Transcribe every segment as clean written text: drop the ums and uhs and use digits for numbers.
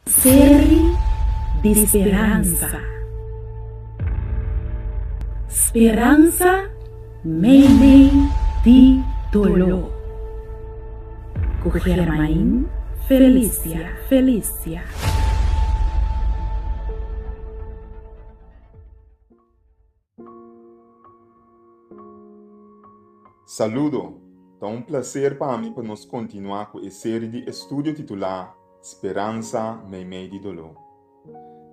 Série de esperança. Esperança, meio de dolor. Com Germain Felícia. Saludo! É um prazer para mim para nós continuar com a série de estudo titular Esperança, meio de dolor.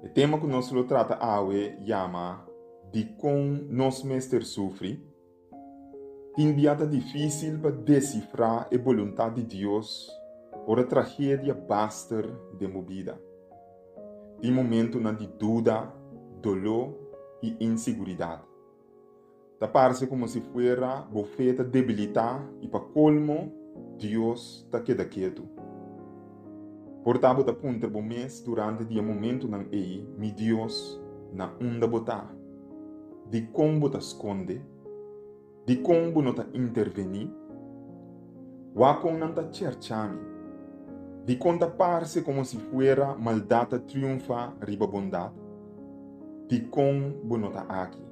O tema que nós trata hoje chama de como nós mestres sofre. Tem viada difícil para decifrar a vontade de Deus ou a tragédia basta de movida. Tem momento de dúvida, dolor e insegurança. Da parece como se fuera bofeta debilitar e para colmo, Deus está quieto. Portava da punta do mês durante o momento não ei, mi Deus na onda botar. De como te esconde, de como não te intervenir, wakon não te cercami, de conta parece como se fuera maldade triunfa riba bondade, de como não te aqui.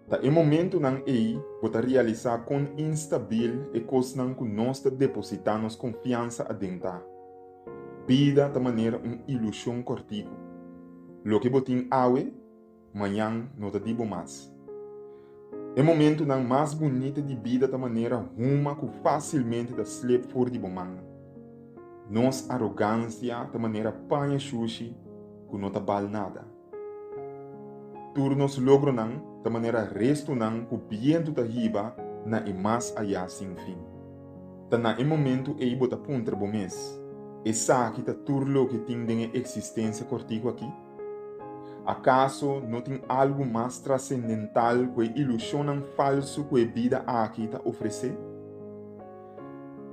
Da em momento não ei, bota realizar com instabil e coisa que nós depositamos confiança a dentro. Vida de maneira ilusão cortico. Lo que botin awe, amanhã não te digo mais. É momento não mais bonito de vida de maneira ruma que facilmente da slip for de bomanga. Nos arrogância de maneira panha sushi que não te bal nada. Turnos logro não de maneira resto não que viento da riba na e mais allá sem fim. Da na momento ei bota punter bo mês. E sabe que turlo que tem de existência cortico aqui? Acaso não tem algo mais transcendental que ilusão falso que a vida aqui te oferece?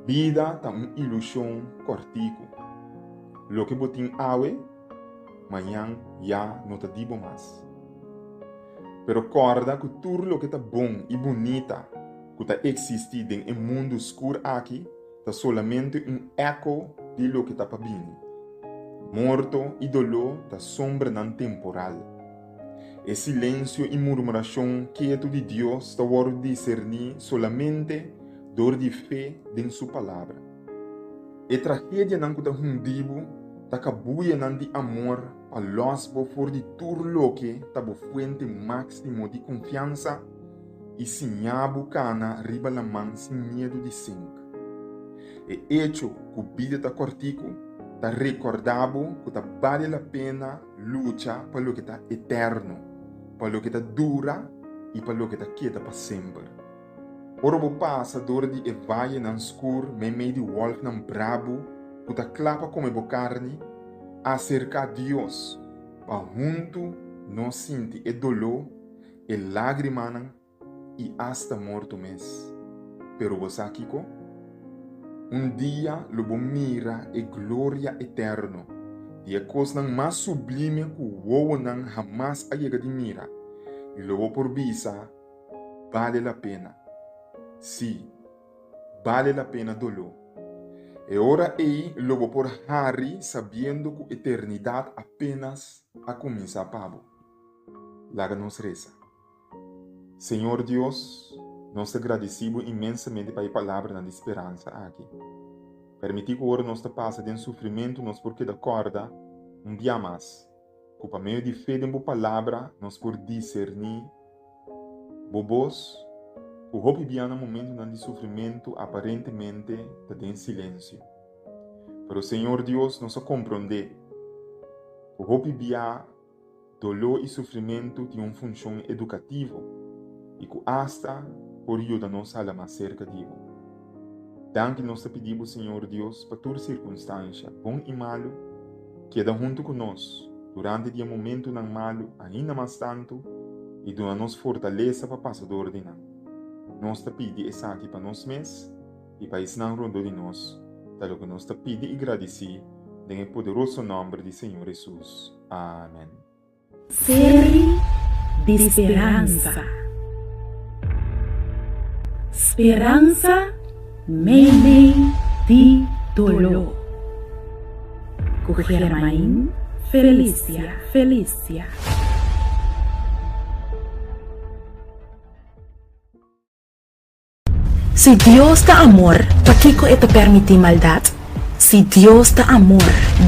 Vida é uma ilusão cortico. Lo que botin awe, amanhã já não te digo mais. Pero recorda que turlo que tá bom e bonita que tá existindo em mundo escuro aqui, tá solamente eco de lo que está para vir. Morto e dolor da sombra não temporal. E silêncio e murmuração quieto de Deus está a discernir solamente dor de fé em sua palavra. E tragédia não está hundido, está cabuia não de amor, a los for de turlo que está a fuente máximo de confiança e sinhabu cana riba la mão sem medo de sangue. E hecho que vida está cortico, está recordado que está vale a pena lutar para o que está eterno, para o que está dura e para o que está queda para sempre. Ora o passador de evaia na escuro, meio de wolf na brabo, que está clapa como a carne, acerca a Deus, para junto não sente e dolor, e lágrima e hasta morto mês. Pero você aqui dia lobo mira e glória eterno, e a coisa mais sublime que o não jamais a chega de mira, e lobo por visa, vale a pena. Sim, vale a pena dolor. E ora aí lobo por Harry, sabendo que a eternidade apenas a começar para Laga-nos reza. Senhor Deus, nós te agradecemos imensamente pela palavra na esperança aqui. Permitir que agora nós te passe de sofrimento, nós porque da corda, dia mais. Que para meio de fé em boa palavra, nós por discernir bobos, que o hope bia no momento de sofrimento, aparentemente, está em silêncio. Pero Senhor Deus, nós compreender que o hope bia, dolor e sofrimento tem uma função educativa e que hasta por ajuda-nos a mais cerca de Deus. Danke nós te pedimos, Senhor Deus, para toda circunstância, bom e malo, queda junto conosco durante o momento não malo, ainda mais tanto, e dona-nos fortaleza para passador de nós. Nós te pedimos isso aqui para nós mesmos e para isso não rondo de nós, tal que nós te pedimos e agradecemos, em o poderoso nome de Senhor Jesus. Amém. Série de esperança. Esperança, meio de dolor. com Germain Felicia. Si Dios da amor, ¿para qué te permite maldad? Si Dios da amor,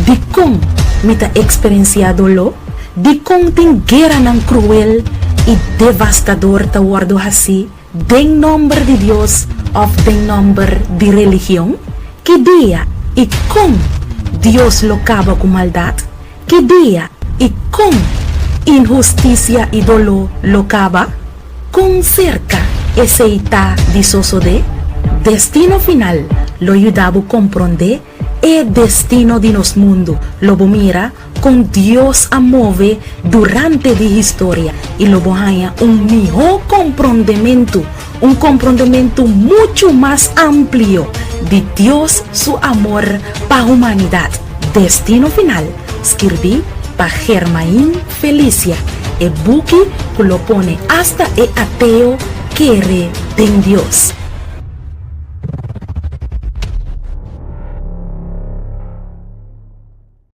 ¿de cómo me ha experienciado lo? ¿De cómo te guerra tan cruel y devastador te guardo así? ¿De nombre de Dios o de nombre de religión? ¿Qué día y cómo Dios lo acaba con maldad? ¿Qué día y cómo injusticia y dolor lo acaba? Con cerca ese está disoso de destino final lo ayudaba a comprender el destino de nos mundo lo mira con Dios a mover durante la historia y lo haya un mejor comprendimiento mucho más amplio de Dios su amor para la humanidad. Destino final escribí para Germain Felicia el buque que lo pone hasta el ateo quiere en Dios.